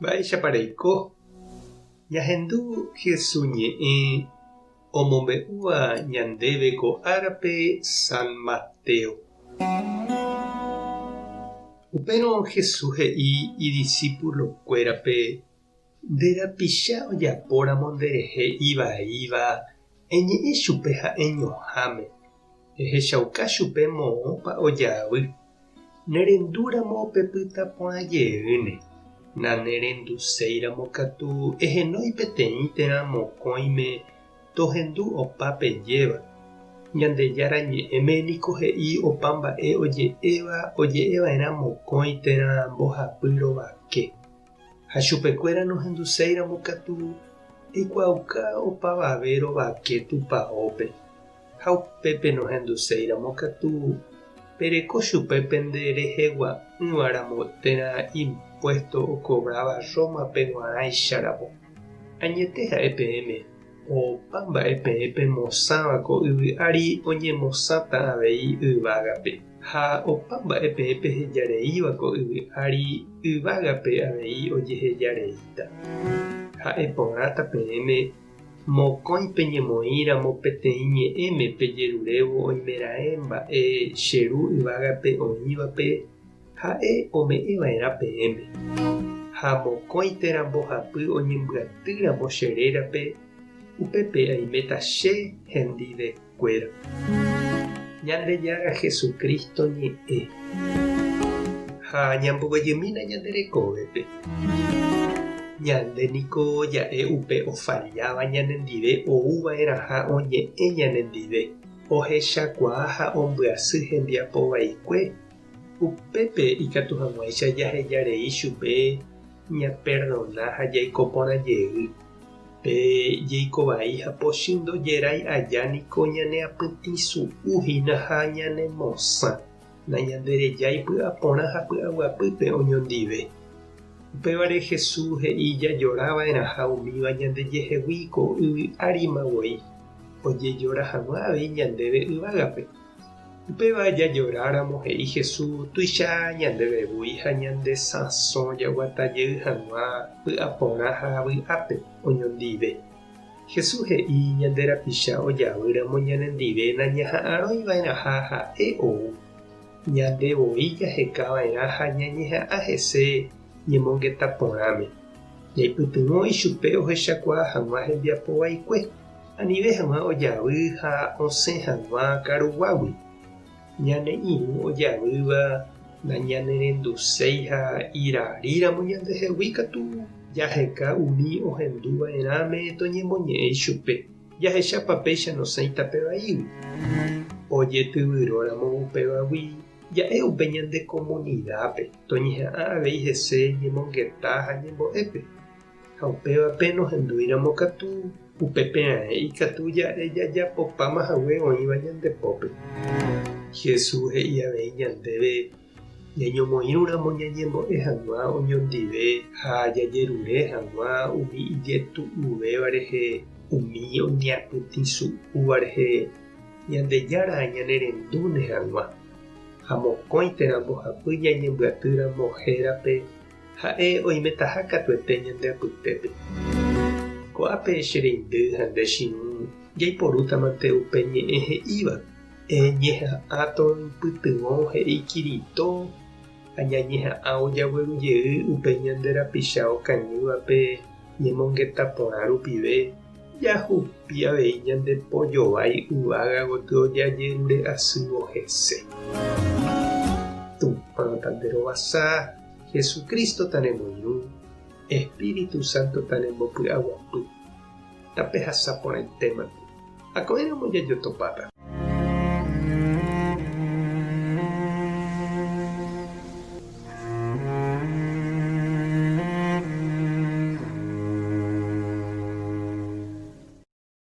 Mba'éichapareiko ñahendu Jesús ñe'ẽ omombe'úva ñandéve ko árape San Mateo. Upérõ Jesús he'i idiscípulokuérape nde rapicha ojapóramo nderehe ivaíva eñe'ẽ chupe ha'e ñoháme. Ehechauka chupe moõpa ojavy. Nerendúramo pepyta porãjeýne. Nanerenduséiramo katu ehenói peteĩ térã mokõime tohendu opa pejéva. Ñandejára ñe'ẽme niko he'i opa mba'e oje'eva'erã mokõi térã mbohapy rovake. Ha chupekuéra nohenduséiramo katu eikuauka opavave rovake tupãópe. Ha upépe nohenduséiramo katu pereko chupe penderehegua'ỹvaramo térã impuesto okobrava Rómape g̃uarãicharamo. Añete ha'e peẽme opa mba'e peẽ pemosãva ko yvy ári oñemosãta avei yvágape. Ha opa mba'e peẽ pehejareíva ko yvy ári yvágape avei ojehejareíta. Ha'e porãta peẽme mokõi peñemoĩramo peteĩ ñe'ẽme pejerurévo oimeraẽ mba'e cheru yvágape oĩvape ha'e ome'ẽva'erã peẽme. Ha mokõi térã mbohapy oñembyatýramo cherérape upépe aiméta che hendivekuéra. Ñandejára Jesucristo ñe'ẽ. Ha ñamboguejýmina ñanderekóvepe. Ñande niko ja'e upe ofajáva ñanendive oúva'erã ha oñe'ẽ ñanendive. Ohechakuaa ha ombyasy hembiapovaikue. Upépe ikatu hag̃uáicha jahejarei chupe ñaperdona ha jaiko porãjey. Pe jeikovai ha pochy ndojérai aja niko ñaneapytĩsu'úhina ha ñanemosã. Nañanderejái py'aporã ha py'aguapýpe oñondive. Upévare Jesús he'i jajorava'erã ha umíva ñandejehegui ko yvy árimavoi. Ojejora hag̃ua avei ñandéve yvágape. Upéva jajoráramo he'i Jesús tuicha ñandevevúi ha ñande sãso jaguatajey hag̃ua py'aporã ha vy'ápe oñondive. Jesús he'i ñande rapicha ojavýramo ñanendive nañaha'ãrõiva'erã ha ha'e ou. Ñandevoi jahekava'erã ha ñañeha'ã hese ñemongeta porãme. Jaipytyvõ ichupe ohechakuaa hag̃ua hembiapovaikue. Anive hag̃ua ojavy ha osẽ hag̃ua karuguágui. Ñane irũ ojavýva nañanerenduséi ha iraríramo ñandehegui katu jaheka umi ohenduva'erãme toñemoñe'ẽ chupe. Jahechápa péicha nosẽita pe vaígui. Ojetyvyróramo upevagui ja'e upe ñande comunidápe toñeha'ã avei hese ñemongeta ha ñembo'épe. Ha upévape nohendúiramo katu upépe ikatu ja'e jajapopámahague oĩva ñandepópe. Jesús he'i avei ñandéve ñañomoĩrũramo ñañembo'e hag̃ua oñondive ha jajerure hag̃ua umi ijetu'uvéva rehe umi oñeapytĩsu'úva rehe ñandejára ñanerendúne hag̃ua. Ha mokõi térã mbohapy ñañembyatýramo hérape ha'e oimetaha katuete ñandeapytépe. Ko'ápe che reindy ha nde chiũ jaiporútamante upe ñe'ẽ he'íva. Ñeha'ã toipytyvõ he'i Kirito ha ñañeha'ã ojaguerujey upe ñande rapicha okañývape ñemongeta porã rupive jahupi avei ñande pojovái yvága gotyo ojajerure asývo hese. Tupã tande rovasa, Jesucristo tanemoirũ, Espíritu Santo tanembopy'aguapy. Tape hasa porãitémante. Ako'ẽramo jajotopáta.